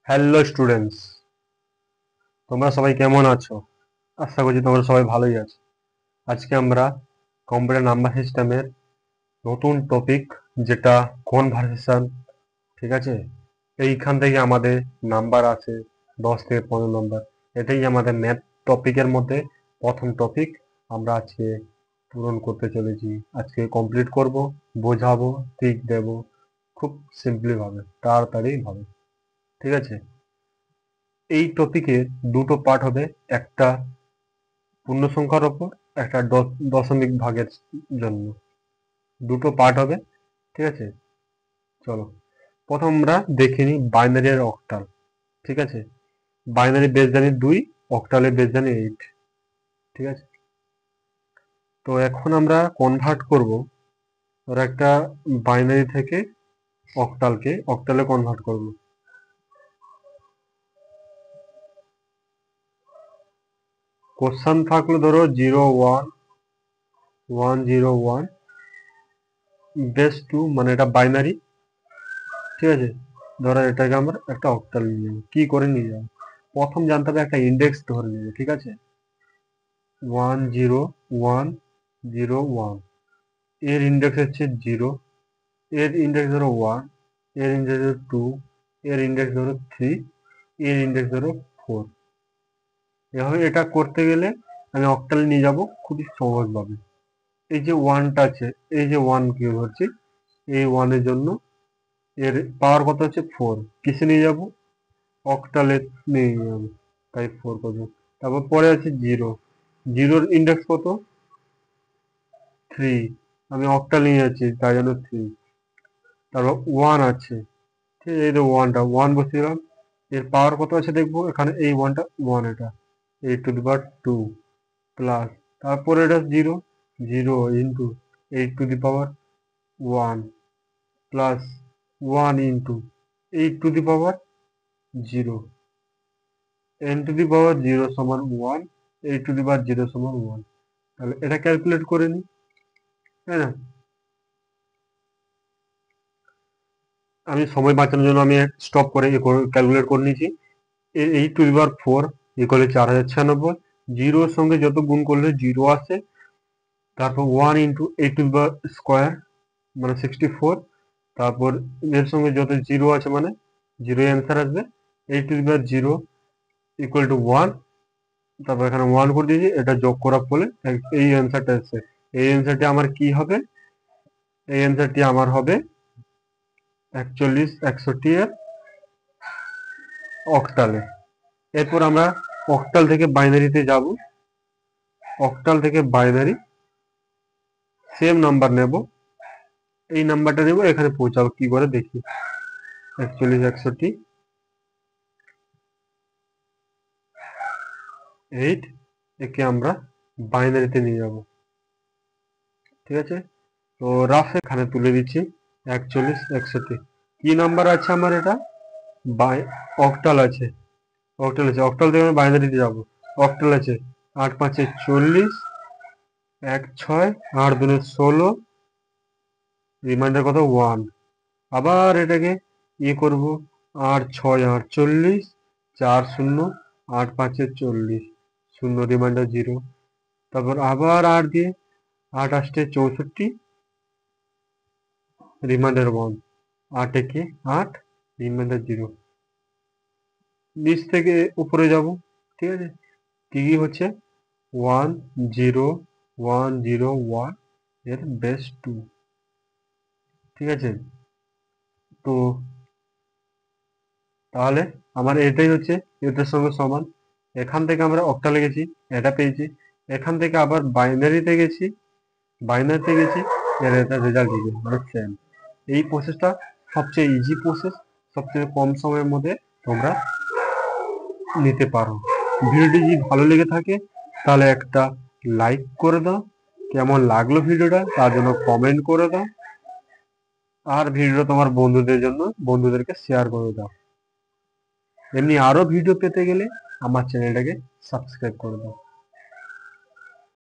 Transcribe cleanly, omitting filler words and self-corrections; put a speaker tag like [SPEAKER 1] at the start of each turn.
[SPEAKER 1] Hello students, তোমরা সবাই কেমন আছো? আশা করছি তোমরা সবাই ভালোই আছো। আজকে আমরা কম্পিউটার নাম্বার সিস্টেমের নতুন টপিক, যেটা কনভারসেশন, ঠিক আছে? এইখান থেকে আমাদের নাম্বার আছে 10 থেকে 15 নম্বর। এটাই আমাদের ম্যাথ টপিকের মধ্যে প্রথম টপিক। আমরা আজকে পূরণ করতে চলেছি, আজকে কমপ্লিট করব, বোঝাবো, ঠিক দেব, খুব সিম্পলি ভাবে, তাড়াতাড়ি ভাবে, ঠিক আছে? এই টপিকের দুটো পার্ট হবে, একটা পূর্ণ সংখ্যার ওপর, একটা দশমিক ভাগের জন্য। দুটো পার্ট হবে, ঠিক আছে? চলো প্রথম আমরা দেখে নিই বাইনারি আর অক্টাল, ঠিক আছে? বাইনারি বেস জানি 2, অক্টালের বেস জানি 8, ঠিক আছে? তো এখন আমরা কনভার্ট করব, ওর একটা বাইনারি থেকে অক্টালে কনভার্ট করব। কোশ্চান থাকলো ধরো 0 1 1 0 1 বেস 2, মানে এটা বাইনারি, ঠিক আছে? ধরো এটাকে আমরা একটা অক্টাল নিয়ে যাবো। কি করে নিয়ে যাবো? প্রথম জানতে হবে একটা ইন্ডেক্স ধরে নেবে, ঠিক আছে? 1 0 1 0 1, এর ইন্ডেক্স হচ্ছে 0, এর ইন্ডেক্স ধরো 1, এর ইন্ডেক্স ধরো 2, এর ইন্ডেক্স ধরো 3, এর ইন্ডেক্স ধরো 4। এভাবে এটা করতে গেলে আমি অক্টালে নিয়ে যাব খুবই সহজভাবে। এই যে ওয়ানটা আছে, এই যে ওয়ান কি ধরছি, এই ওয়ানের জন্য এর পাওয়ার কত হচ্ছে 4, কিসে নিয়ে যাব? অক্টালে নিয়ে যাবো, তাই 4 করবো। তারপর পরে আছে 0, জিরোর ইন্ডেক্স কত? 3, আমি অক্টাল নিয়ে যাচ্ছি তাই জন্য 3। তারপর 1 আছে, ঠিক আছে? এই তো ওয়ানটা, 1 বসিয়ে দিলাম। এর পাওয়ার কত আছে দেখবো, এখানে এই ওয়ানটা 1, এটা 8 টু দি পাওয়ার 2 প্লাস, তারপরে এটা 0, 0 into 8 to the power 1 plus 1 into 8 to the power 0, n to the power 0 সমান 1, 8 টু দি পাওয়ার 0 সমান 1। তাহলে এটা ক্যালকুলেট করে নিই, তাই না? আমি সময় বাঁচানোর জন্য আমি স্টপ করে ক্যালকুলেট করে নিয়েছি। 8 টু দি পাওয়ার 4 ইকুয়াল 4096, জিরোর সঙ্গে যত গুণ করলে 0 আসে, তারপর 1 into 8 to the power square মানে 64, তারপর এর সঙ্গে যত 0 আছে মানে 0 অ্যান্সার আসবে। 8 to the power 0 equal to 1, তারপর এখানে 1 করে দিয়েছি, এটা যোগ করার ফলে এই অ্যান্সারটা এসছে। এই অ্যান্সারটি আমার কি হবে? এই অ্যান্সারটি আমার হবে 41 61 এর অক্টালে। এরপর আমরা অক্টাল থেকে বাইনারিতে যাব। অক্টাল থেকে বাইনারি সেম নাম্বার নেব, এই নাম্বারটা নেব, এখানে পৌঁছাবো কি করে দেখি। 41 61 8, একে আমরা বাইনারিতে নিয়ে যাব, ঠিক আছে? তো রাফ এখানে তুলে দিচ্ছি 41 61। কি নাম্বার আছে আমার? এটা বাই অক্টাল আছে, অক্টাল থেকে আমরা বাইনারিতে যাব। অক্টাল আছে 8 5 40, 1 6, 8 2 16, রিমাইন্ডার কত 1। আবার এটাকে ইয়ে করব, 8 6 48, 4 0, 8 5 40, 0 রিমাইন্ডার 0। তারপর আবার 8 দিয়ে, 8 8 64, রিমাইন্ডার 1, 8 1 8, রিমাইন্ডার 0। নিচ থেকে উপরে যাব, ঠিক আছে? কি কি হচ্ছে? 1 0 1 0 1 এর বেস 2, ঠিক আছে? তো তাহলে আমার এটাই হচ্ছে এটার সঙ্গে সমান। এখান থেকে আমরা অক্টালে গেছি, এটা পেয়েছি। এখান থেকে আবার বাইনারিতে গেছি, এর এটা রেজাল্ট দিবে, মানে সেম। এই প্রসেসটা সবচেয়ে ইজি প্রসেস, সবচেয়ে কম সময়ের মধ্যে তোমরা নিতে পারো। ভিডিওটি যদি ভালো লেগে থাকে তাহলে একটা লাইক করে দাও, কেমন লাগলো ভিডিওটা তার জন্য কমেন্ট করে দাও, আর ভিডিওটা তোমার বন্ধুদেরকে শেয়ার করে দাও। এমনি আরো ভিডিও পেতে গেলে আমার চ্যানেলটাকে সাবস্ক্রাইব করে দাও।